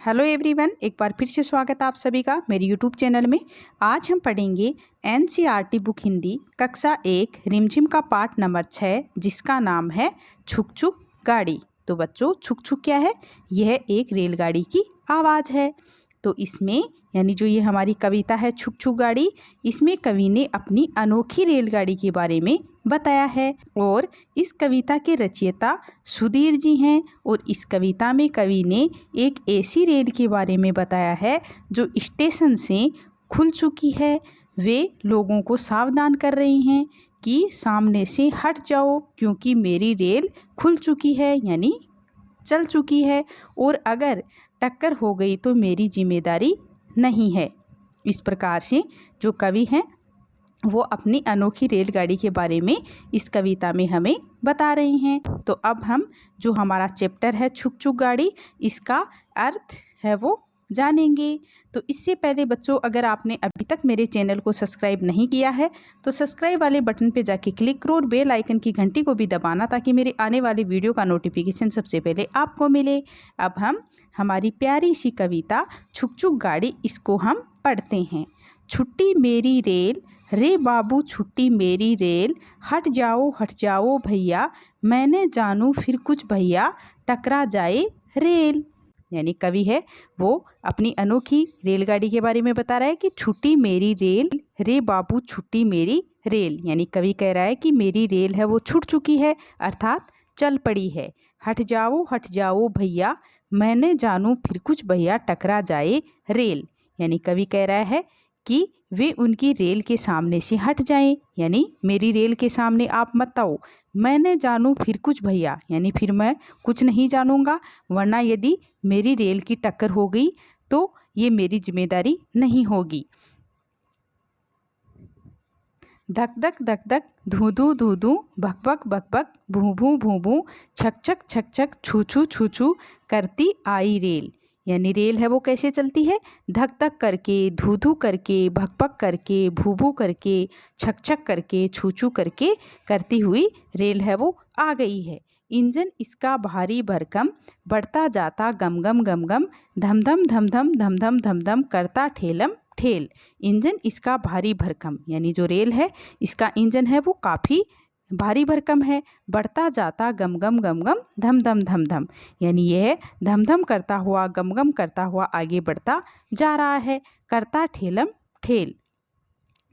Hello everyone, एक बार फिर से स्वागत है आप सभी का मेरे यूट्यूब चैनल में। आज हम पढ़ेंगे एनसीईआरटी बुक हिंदी कक्षा 1 रिमझिम का पाठ नंबर 6 जिसका नाम है छुक छुक गाड़ी। तो बच्चों, छुक छुक क्या है? यह एक रेलगाड़ी की आवाज़ है। तो इसमें यानी जो ये हमारी कविता है छुक छुक गाड़ी, इसमें कवि ने अपनी अनोखी रेलगाड़ी के बारे में बताया है और इस कविता के रचयिता सुधीर जी हैं। और इस कविता में कवि ने एक ऐसी रेल के बारे में बताया है जो स्टेशन से खुल चुकी है। वे लोगों को सावधान कर रही हैं कि सामने से हट जाओ क्योंकि मेरी रेल खुल चुकी है यानी चल चुकी है, और अगर टक्कर हो गई तो मेरी जिम्मेदारी नहीं है। इस प्रकार से जो कवि हैं वो अपनी अनोखी रेलगाड़ी के बारे में इस कविता में हमें बता रहे हैं। तो अब हम जो हमारा चैप्टर है छुक छुक गाड़ी, इसका अर्थ है वो जानेंगे। तो इससे पहले बच्चों, अगर आपने अभी तक मेरे चैनल को सब्सक्राइब नहीं किया है तो सब्सक्राइब वाले बटन पे जाके क्लिक करो और बेल आइकन की घंटी को भी दबाना ताकि मेरे आने वाले वीडियो का नोटिफिकेशन सबसे पहले आपको मिले। अब हम हमारी प्यारी सी कविता छुक छुक गाड़ी, इसको हम पढ़ते हैं। छुट्टी मेरी रेल रे बाबू, छुट्टी मेरी रेल, हट जाओ भैया, मैंने जानू फिर कुछ भैया, टकरा जाए रेल। यानी कवि है वो अपनी अनोखी रेलगाड़ी के बारे में बता रहा है कि छुट्टी मेरी रेल रे बाबू, छुट्टी मेरी रेल। यानी कवि कह रहा है कि मेरी रेल है वो छूट चुकी है, अर्थात चल पड़ी है। हट जाओ भैया, मैंने जानू फिर कुछ भैया, टकरा जाए रेल। यानी कवि कह रहा है कि वे उनकी रेल के सामने से हट जाएं, यानी मेरी रेल के सामने आप मत आओ। मैंने जानू फिर कुछ भैया, यानी फिर मैं कुछ नहीं जानूंगा, वरना यदि मेरी रेल की टक्कर हो गई तो ये मेरी जिम्मेदारी नहीं होगी। धक धक धू धू भक भक भू भू, छक छक छू छू करती आई रेल। यानी रेल है वो कैसे चलती है? धक धक करके, धू करके, भक करके, भू करके, छक करके, छू करके करती हुई रेल है वो आ गई है। इंजन इसका भारी भरकम, बढ़ता जाता गम गम धम धम करता ठेलम ठेल। इंजन इसका भारी भरकम, यानी जो रेल है इसका इंजन है वो काफ़ी भारी भरकम है। बढ़ता जाता गम गम धम धम, यानी यह धम धम करता हुआ, गम गम करता हुआ आगे बढ़ता जा रहा है। करता ठेलम ठेल,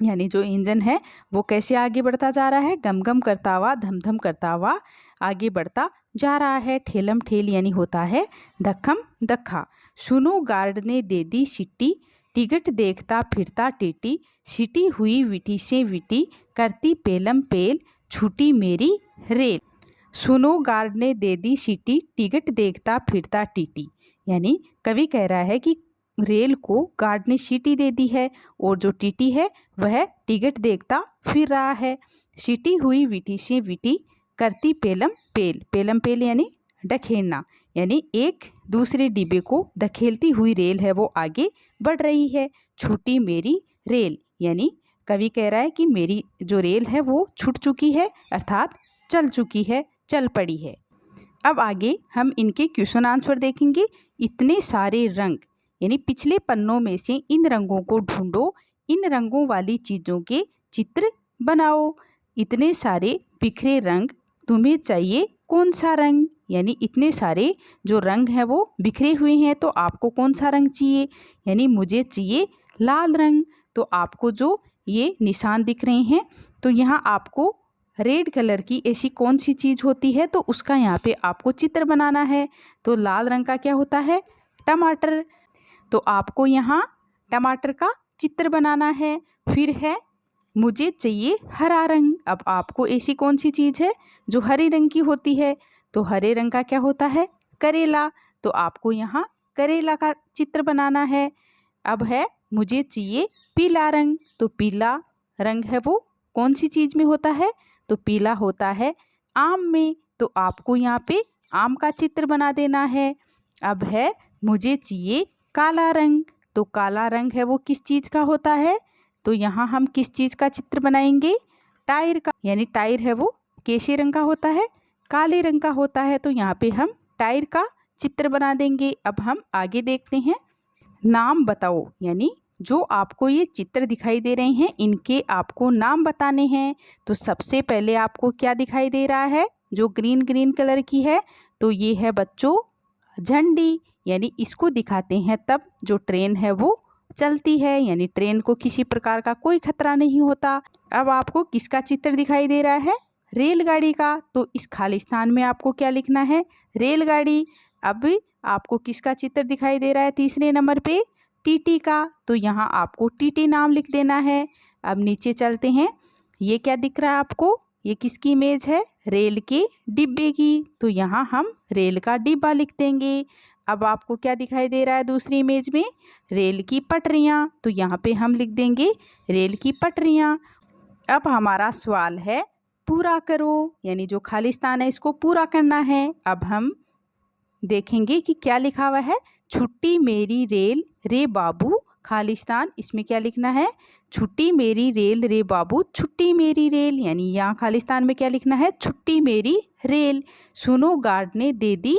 यानी जो इंजन है वो कैसे आगे बढ़ता जा रहा है? गम गम करता हुआ, धम धम करता हुआ आगे बढ़ता जा रहा है। ठेलम ठेल यानी होता है धक्कम धक्का। सुनो गार्ड ने दे दी सिट्टी, टिकट देखता फिरता टीटी, सिटी हुई विटी से विटी, करती पेलम पेल, छूटी मेरी रेल। सुनो गार्ड ने दे दी सिटी, टिकट देखता फिरता टीटी। यानी कवि कह रहा है कि रेल को गार्ड ने सीटी दे दी है और जो टीटी है वह टिकट देखता फिर रहा है। सीटी हुई विटी से विटी, करती पेलम पेल। पेलम पेल यानी ढकेलना, यानी एक दूसरे डिब्बे को धकेलती हुई रेल है वो आगे बढ़ रही है। छूटी मेरी रेल, यानी कवि कह रहा है कि मेरी जो रेल है वो छूट चुकी है, अर्थात चल चुकी है, चल पड़ी है। अब आगे हम इनके क्वेश्चन आंसर देखेंगे। इतने सारे रंग, यानी पिछले पन्नों में से इन रंगों को ढूंढो, इन रंगों वाली चीज़ों के चित्र बनाओ। इतने सारे बिखरे रंग, तुम्हें चाहिए कौन सा रंग? यानी इतने सारे जो रंग हैं वो बिखरे हुए हैं, तो आपको कौन सा रंग चाहिए? यानी मुझे चाहिए लाल रंग। तो आपको जो ये निशान दिख रहे हैं, तो यहाँ आपको रेड कलर की ऐसी कौन सी चीज़ होती है तो उसका यहाँ पे आपको चित्र बनाना है। तो लाल रंग का क्या होता है? टमाटर। तो आपको यहाँ टमाटर का चित्र बनाना है। फिर है मुझे चाहिए हरा रंग। अब आपको ऐसी कौन सी चीज़ है जो हरे रंग की होती है? तो हरे रंग का क्या होता है? करेला। तो आपको यहाँ करेला का चित्र बनाना है। अब है मुझे चाहिए पीला रंग। तो पीला रंग है वो कौन सी चीज़ में होता है? तो पीला होता है आम में। तो आपको यहाँ पे आम का चित्र बना देना है। अब है मुझे चाहिए काला रंग। तो काला रंग है वो किस चीज़ का होता है? तो यहाँ हम किस चीज़ का चित्र बनाएंगे? टायर का। यानी टायर है वो कैसे रंग का होता है? काले रंग का होता है। तो यहाँ पे हम टायर का चित्र बना देंगे। अब हम आगे देखते हैं। नाम बताओ, यानी जो आपको ये चित्र दिखाई दे रहे हैं इनके आपको नाम बताने हैं। तो सबसे पहले आपको क्या दिखाई दे रहा है, जो ग्रीन ग्रीन कलर की है, तो ये है बच्चों झंडी, यानी इसको दिखाते हैं तब जो ट्रेन है वो चलती है, यानी ट्रेन को किसी प्रकार का कोई खतरा नहीं होता। अब आपको किसका चित्र दिखाई दे रहा है, रेलगाड़ी का। तो इस खाली स्थान में आपको क्या लिखना है, रेलगाड़ी। अब आपको किसका चित्र दिखाई दे रहा है तीसरे नंबर पे, टीटी का। तो यहाँ आपको टीटी नाम लिख देना है। अब नीचे चलते हैं। ये क्या दिख रहा है आपको, ये किसकी इमेज है, रेल के डिब्बे की। तो यहाँ हम रेल का डिब्बा लिख देंगे। अब आपको क्या दिखाई दे रहा है दूसरी इमेज में, रेल की पटरियाँ। तो यहाँ पे हम लिख देंगे रेल की पटरियाँ। अब हमारा सवाल है पूरा करो, यानी जो खाली स्थान है इसको पूरा करना है। अब हम देखेंगे कि क्या लिखा हुआ है, छुट्टी मेरी रेल रे बाबू, खाली स्थान, इसमें क्या लिखना है, छुट्टी मेरी रेल रे बाबू, छुट्टी मेरी रेल, यानी यहाँ खाली स्थान में क्या लिखना है, छुट्टी मेरी रेल। सुनो गार्ड ने दे दी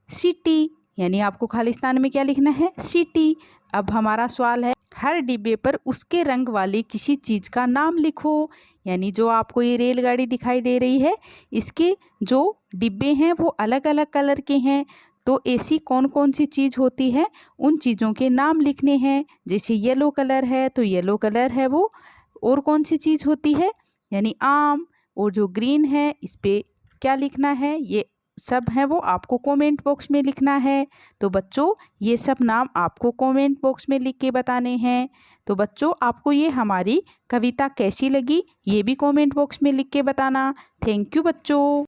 सीटी, यानी आपको खाली स्थान में क्या लिखना है, सीटी। अब हमारा सवाल है हर डिब्बे पर उसके रंग वाली किसी चीज़ का नाम लिखो, यानी जो आपको ये रेलगाड़ी दिखाई दे रही है इसके जो डिब्बे हैं वो अलग अलग कलर के हैं। तो ऐसी कौन कौन सी चीज़ होती है, उन चीज़ों के नाम लिखने हैं। जैसे येलो कलर है तो येलो कलर है वो, और कौन सी चीज़ होती है, यानी आम। और जो ग्रीन है इस पर क्या लिखना है, ये सब है वो आपको कमेंट बॉक्स में लिखना है। तो बच्चों ये सब नाम आपको कमेंट बॉक्स में लिख के बताने हैं। तो बच्चों आपको ये हमारी कविता कैसी लगी ये भी कमेंट बॉक्स में लिख के बताना। थैंक यू बच्चों।